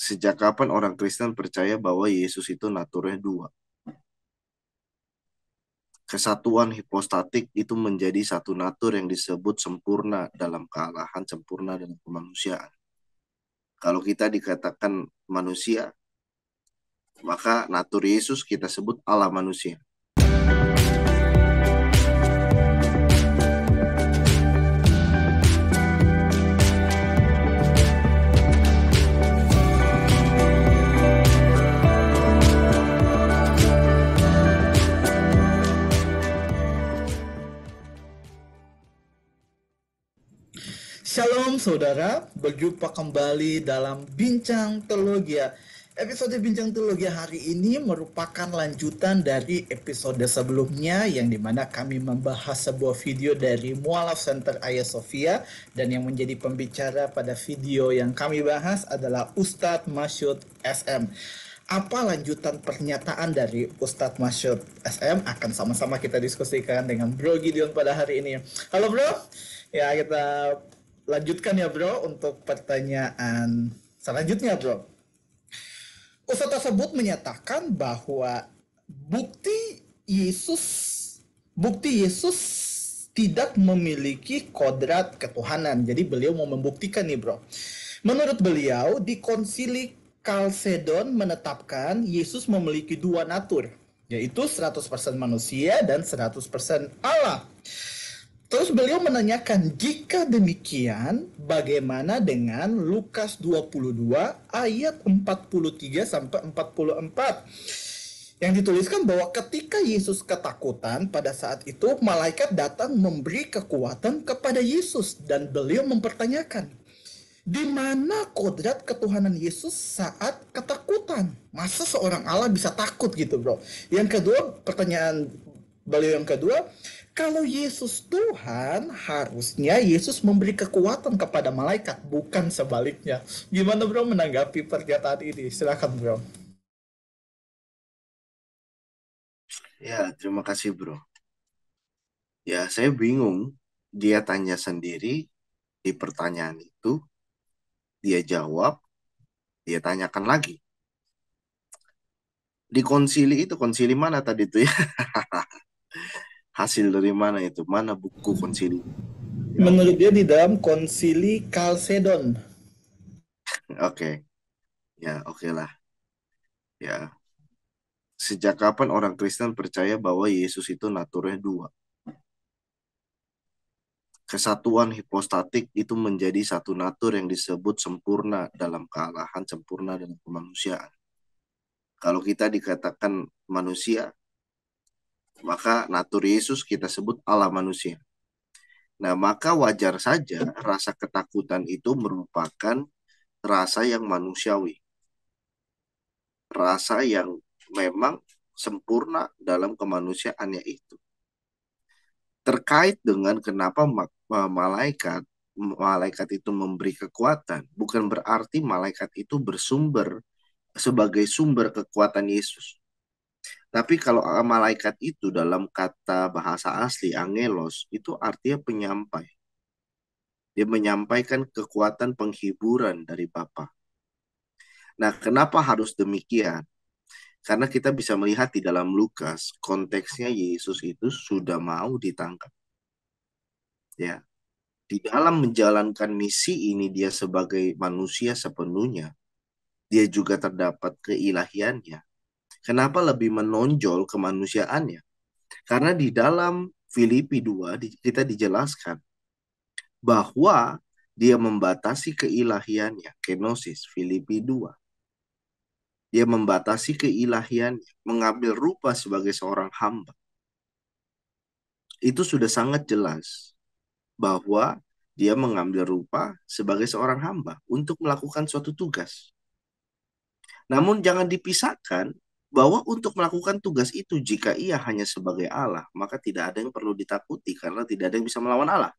Sejak kapan orang Kristen percaya bahwa Yesus itu naturnya dua? Kesatuan hipostatik itu menjadi satu natur yang disebut sempurna dalam kealahan, sempurna dalam kemanusiaan. Kalau kita dikatakan manusia, maka natur Yesus kita sebut Allah manusia. Shalom saudara, berjumpa kembali dalam Bincang Teologia. Episode Bincang Teologia hari ini merupakan lanjutan dari episode sebelumnya yang dimana kami membahas sebuah video dari Mualaf Center Hagia Sophia, dan yang menjadi pembicara pada video yang kami bahas adalah Ustadz Masyud SM. Apa lanjutan pernyataan dari Ustadz Masyud SM akan sama-sama kita diskusikan dengan Bro Gideon pada hari ini. Halo Bro, ya kita lanjutkan ya Bro untuk pertanyaan selanjutnya Bro. Ustadz tersebut menyatakan bahwa bukti Yesus bukti Yesus tidak memiliki kodrat ketuhanan. Jadi beliau mau membuktikan nih Bro. Menurut beliau di konsili Kalsedon menetapkan Yesus memiliki dua natur, yaitu 100% manusia dan 100% Allah. Terus beliau menanyakan, jika demikian, bagaimana dengan Lukas 22 ayat 43 sampai 44? Yang dituliskan bahwa ketika Yesus ketakutan, pada saat itu malaikat datang memberi kekuatan kepada Yesus dan beliau mempertanyakan, di mana kodrat ketuhanan Yesus saat ketakutan? Masa seorang Allah bisa takut gitu, Bro? Yang kedua, pertanyaan beliau yang kedua, kalau Yesus Tuhan, harusnya Yesus memberi kekuatan kepada malaikat, bukan sebaliknya. Gimana Bro menanggapi pernyataan ini? Silakan Bro. Ya, terima kasih bro. Ya, saya bingung. Dia tanya sendiri di pertanyaan itu, dia jawab, dia tanyakan lagi. Di konsili itu, konsili mana tadi itu ya? Hasil dari mana itu? Mana buku konsili? Menurut dia di dalam konsili Kalsedon. Oke, ya oke lah. Ya, sejak kapan orang Kristen percaya bahwa Yesus itu naturnya dua? Kesatuan hipostatik itu menjadi satu natur yang disebut sempurna dalam kealahan, sempurna dalam kemanusiaan. Kalau kita dikatakan manusia, maka natur Yesus kita sebut Allah manusia. Nah, maka wajar saja rasa ketakutan itu merupakan rasa yang manusiawi. Rasa yang memang sempurna dalam kemanusiaannya itu. Terkait dengan kenapa malaikat malaikat itu memberi kekuatan, bukan berarti malaikat itu bersumber sebagai sumber kekuatan Yesus. Tapi kalau malaikat itu dalam kata bahasa asli angelos itu artinya penyampai. Dia menyampaikan kekuatan penghiburan dari Bapa. Nah, kenapa harus demikian? Karena kita bisa melihat di dalam Lukas, konteksnya Yesus itu sudah mau ditangkap. Ya, di dalam menjalankan misi ini dia sebagai manusia sepenuhnya, dia juga terdapat keilahiannya. Kenapa lebih menonjol kemanusiaannya? Karena di dalam Filipi 2 kita dijelaskan bahwa dia membatasi keilahiannya, kenosis, Filipi 2. Dia membatasi keilahiannya, mengambil rupa sebagai seorang hamba. Itu sudah sangat jelas bahwa dia mengambil rupa sebagai seorang hamba untuk melakukan suatu tugas. Namun jangan dipisahkan bahwa untuk melakukan tugas itu jika ia hanya sebagai Allah, maka tidak ada yang perlu ditakuti karena tidak ada yang bisa melawan Allah.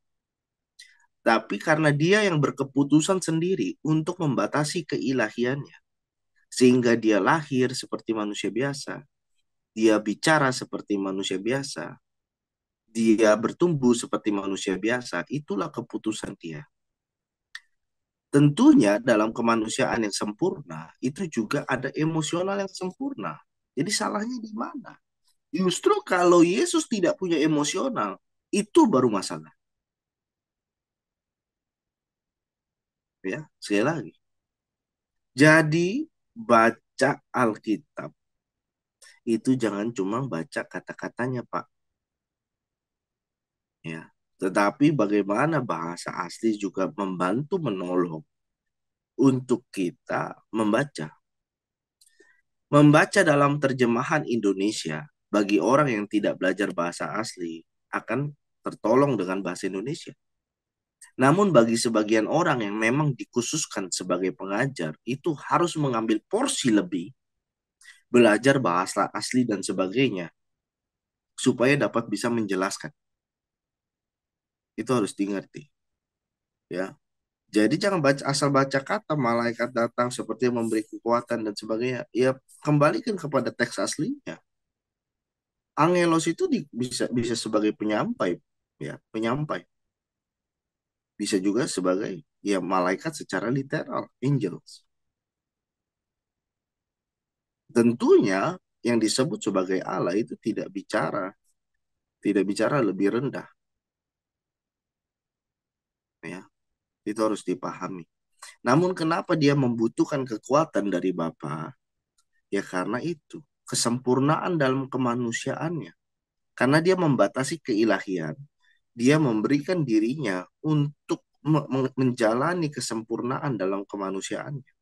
Tapi karena dia yang berkeputusan sendiri untuk membatasi keilahiannya, sehingga dia lahir seperti manusia biasa, dia bicara seperti manusia biasa, dia bertumbuh seperti manusia biasa, itulah keputusan dia. Tentunya dalam kemanusiaan yang sempurna, itu juga ada emosional yang sempurna. Jadi salahnya di mana? Justru kalau Yesus tidak punya emosional, itu baru masalah. Ya, sekali lagi. Jadi baca Alkitab itu jangan cuma baca kata-katanya, Pak. Ya, tetapi bagaimana bahasa asli juga membantu menolong untuk kita membaca. Membaca dalam terjemahan Indonesia bagi orang yang tidak belajar bahasa asli akan tertolong dengan bahasa Indonesia. Namun bagi sebagian orang yang memang dikhususkan sebagai pengajar, itu harus mengambil porsi lebih, belajar bahasa asli dan sebagainya, supaya dapat bisa menjelaskan. Itu harus dimengerti. Ya. Jadi jangan asal baca kata malaikat datang seperti yang memberi kekuatan dan sebagainya. Ya kembalikan kepada teks aslinya. Angelos itu bisa bisa sebagai penyampai, ya penyampai. Bisa juga sebagai ya malaikat secara literal, angels. Tentunya yang disebut sebagai Allah itu tidak bicara lebih rendah, ya. Itu harus dipahami. Namun kenapa dia membutuhkan kekuatan dari Bapa? Ya karena itu, kesempurnaan dalam kemanusiaannya. Karena dia membatasi keilahian, dia memberikan dirinya untuk menjalani kesempurnaan dalam kemanusiaannya.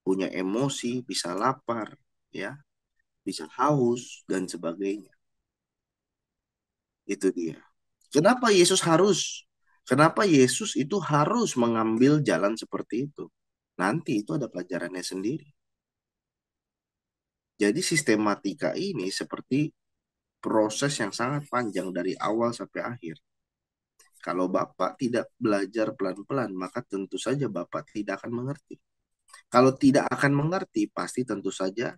Punya emosi, bisa lapar, ya, bisa haus dan sebagainya. Itu dia. Kenapa Yesus harus? Kenapa Yesus itu harus mengambil jalan seperti itu? Nanti itu ada pelajarannya sendiri. Jadi sistematika ini seperti proses yang sangat panjang dari awal sampai akhir. Kalau Bapak tidak belajar pelan-pelan, maka tentu saja Bapak tidak akan mengerti. Kalau tidak akan mengerti, pasti tentu saja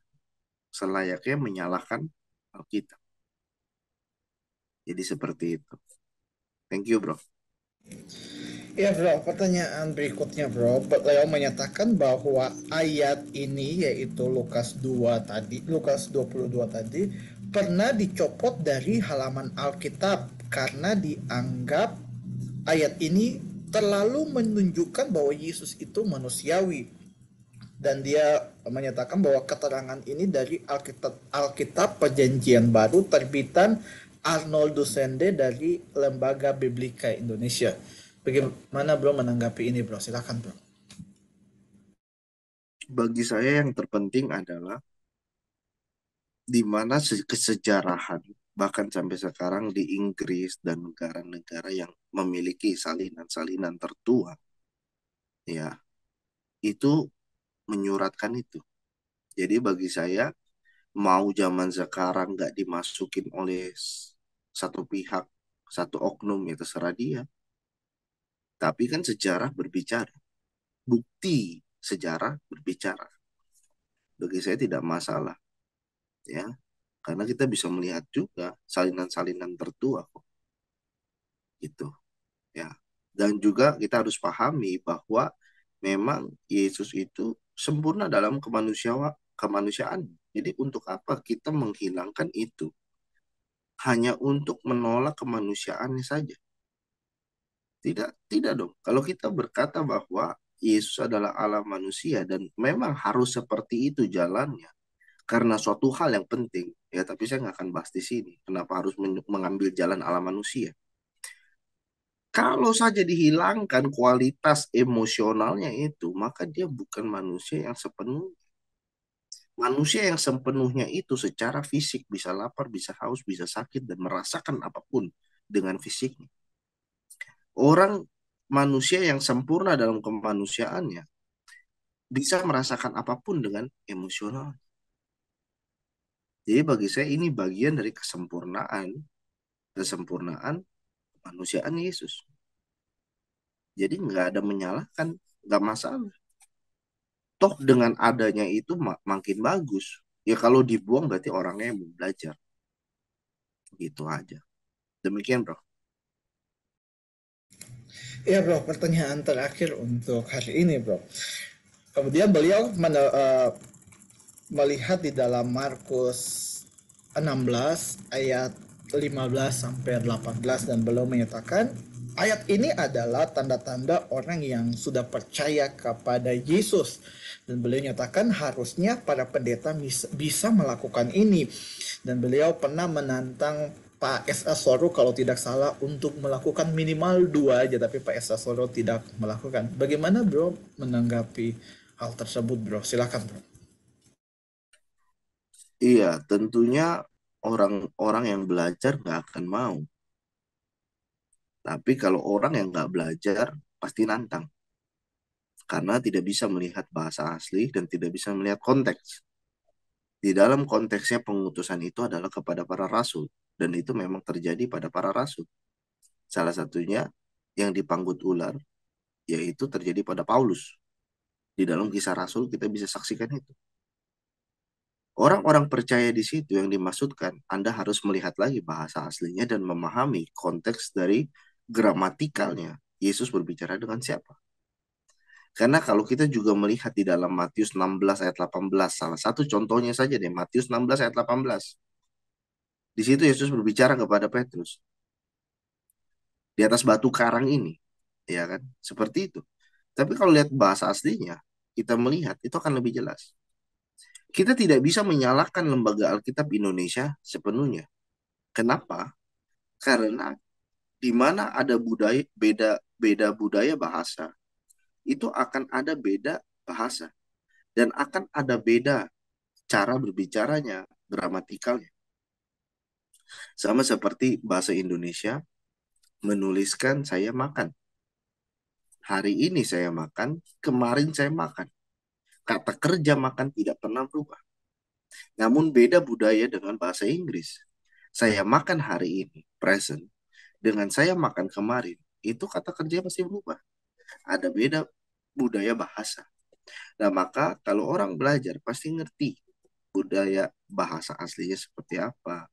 selayaknya menyalahkan Alkitab. Jadi seperti itu. Thank you, bro. Ya bro, pertanyaan berikutnya bro, Leo menyatakan bahwa ayat ini yaitu Lukas 2 tadi, Lukas 22 tadi pernah dicopot dari halaman Alkitab karena dianggap ayat ini terlalu menunjukkan bahwa Yesus itu manusiawi, dan dia menyatakan bahwa keterangan ini dari Alkitab Perjanjian Baru terbitan Arnold Dusende dari Lembaga Biblika Indonesia. Bagaimana bro menanggapi ini bro? Silakan bro. Bagi saya yang terpenting adalah di mana kesejarahan bahkan sampai sekarang di Inggris dan negara-negara yang memiliki salinan-salinan tertua, ya itu menyuratkan itu. Jadi bagi saya mau zaman sekarang nggak dimasukin oleh satu pihak, satu oknum, ya terserah dia. Tapi kan sejarah berbicara, bukti sejarah berbicara. Bagi saya tidak masalah, ya, karena kita bisa melihat juga salinan-salinan tertua kok, gitu, ya. Dan juga kita harus pahami bahwa memang Yesus itu sempurna dalam kemanusiaan. Jadi untuk apa kita menghilangkan itu? Hanya untuk menolak kemanusiaannya saja. Tidak, tidak dong. Kalau kita berkata bahwa Yesus adalah Allah manusia dan memang harus seperti itu jalannya karena suatu hal yang penting, ya tapi saya nggak akan bahas di sini. Kenapa harus mengambil jalan Allah manusia? Kalau saja dihilangkan kualitas emosionalnya itu, maka dia bukan manusia yang sepenuhnya. Manusia yang sepenuhnya itu secara fisik bisa lapar, bisa haus, bisa sakit, dan merasakan apapun dengan fisiknya. Orang manusia yang sempurna dalam kemanusiaannya bisa merasakan apapun dengan emosional. Jadi bagi saya ini bagian dari kesempurnaan kemanusiaan Yesus. Jadi nggak ada menyalahkan, nggak masalah. Toh dengan adanya itu makin bagus. Ya kalau dibuang berarti orangnya yang mau belajar. Gitu aja. Demikian bro. Ya bro, pertanyaan terakhir untuk hari ini bro. Kemudian beliau melihat di dalam Markus 16 ayat 15 sampai 18 dan beliau menyatakan ayat ini adalah tanda-tanda orang yang sudah percaya kepada Yesus dan beliau nyatakan harusnya para pendeta bisa melakukan ini dan beliau pernah menantang Pak S.A. Soro kalau tidak salah untuk melakukan minimal dua aja tapi Pak S.A. Soro tidak melakukan. Bagaimana bro menanggapi hal tersebut bro? Silakan bro. Iya, tentunya orang-orang yang belajar nggak akan mau. Tapi kalau orang yang nggak belajar, pasti nantang. Karena tidak bisa melihat bahasa asli dan tidak bisa melihat konteks. Di dalam konteksnya pengutusan itu adalah kepada para rasul. Dan itu memang terjadi pada para rasul. Salah satunya yang dipanggut ular, yaitu terjadi pada Paulus. Di dalam kisah rasul kita bisa saksikan itu. Orang-orang percaya di situ yang dimaksudkan, Anda harus melihat lagi bahasa aslinya dan memahami konteks dari gramatikalnya. Yesus berbicara dengan siapa? Karena kalau kita juga melihat di dalam Matius 16 ayat 18, salah satu contohnya saja deh, Matius 16 ayat 18. Di situ Yesus berbicara kepada Petrus, di atas batu karang ini, ya kan? Seperti itu. Tapi kalau lihat bahasa aslinya, kita melihat itu akan lebih jelas. Kita tidak bisa menyalahkan lembaga Alkitab Indonesia sepenuhnya. Kenapa? Karena di mana ada budaya beda beda budaya bahasa, itu akan ada beda bahasa dan akan ada beda cara berbicaranya, gramatikalnya. Sama seperti bahasa Indonesia menuliskan saya makan. Hari ini saya makan, kemarin saya makan. Kata kerja makan tidak pernah berubah. Namun beda budaya dengan bahasa Inggris. Saya makan hari ini, present, dengan saya makan kemarin, itu kata kerja pasti berubah. Ada beda budaya bahasa. Nah, maka kalau orang belajar pasti ngerti budaya bahasa aslinya seperti apa,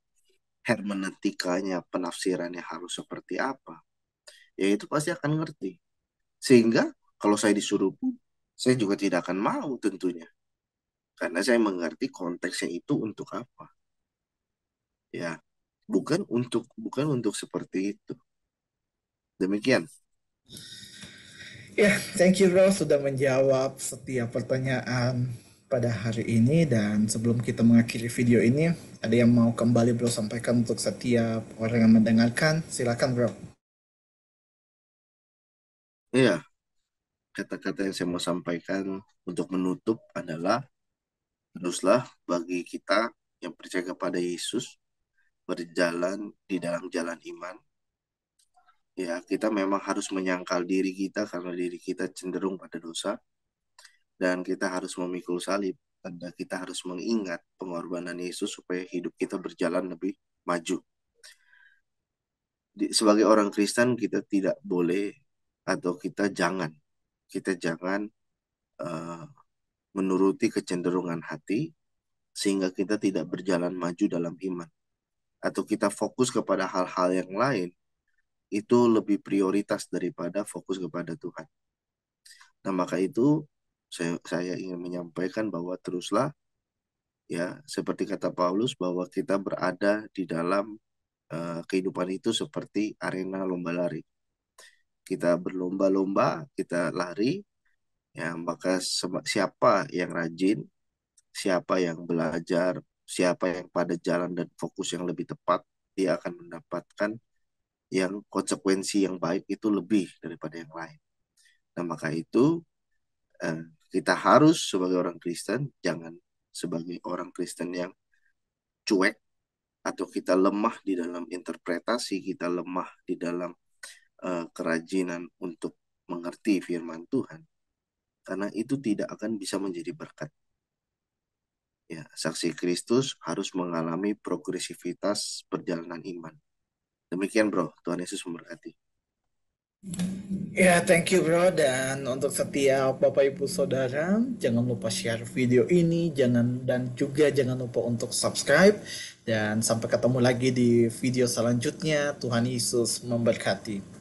hermeneutikanya, penafsirannya harus seperti apa. Ya itu pasti akan ngerti. Sehingga kalau saya disuruh pun, saya juga tidak akan mau tentunya. Karena saya mengerti konteksnya itu untuk apa. Ya, bukan untuk seperti itu. Demikian. Ya, thank you bro sudah menjawab setiap pertanyaan pada hari ini dan sebelum kita mengakhiri video ini, ada yang mau kembali bro sampaikan untuk setiap orang yang mendengarkan? Silakan bro. Iya, kata-kata yang saya mau sampaikan untuk menutup adalah teruslah bagi kita yang percaya kepada Yesus berjalan di dalam jalan iman. Ya, kita memang harus menyangkal diri kita karena diri kita cenderung pada dosa dan kita harus memikul salib. Dan kita harus mengingat pengorbanan Yesus supaya hidup kita berjalan lebih maju. Sebagai orang Kristen kita tidak boleh atau kita jangan uh, menuruti kecenderungan hati sehingga kita tidak berjalan maju dalam iman atau kita fokus kepada hal-hal yang lain itu lebih prioritas daripada fokus kepada Tuhan. Nah, maka itu saya ingin menyampaikan bahwa teruslah ya seperti kata Paulus bahwa kita berada di dalam kehidupan itu seperti arena lomba lari. Kita berlomba-lomba, kita lari, ya maka siapa yang rajin, siapa yang belajar, siapa yang pada jalan dan fokus yang lebih tepat, dia akan mendapatkan yang konsekuensi yang baik itu lebih daripada yang lain. Nah, maka itu kita harus sebagai orang Kristen, jangan sebagai orang Kristen yang cuek atau kita lemah di dalam interpretasi, kita lemah di dalam kerajinan untuk mengerti firman Tuhan. Karena itu tidak akan bisa menjadi berkat. Ya, saksi Kristus harus mengalami progresivitas perjalanan iman. Demikian bro, Tuhan Yesus memberkati. Ya, thank you bro. Dan untuk setiap Bapak Ibu Saudara, jangan lupa share video ini, dan juga jangan lupa untuk subscribe. Dan sampai ketemu lagi di video selanjutnya. Tuhan Yesus memberkati.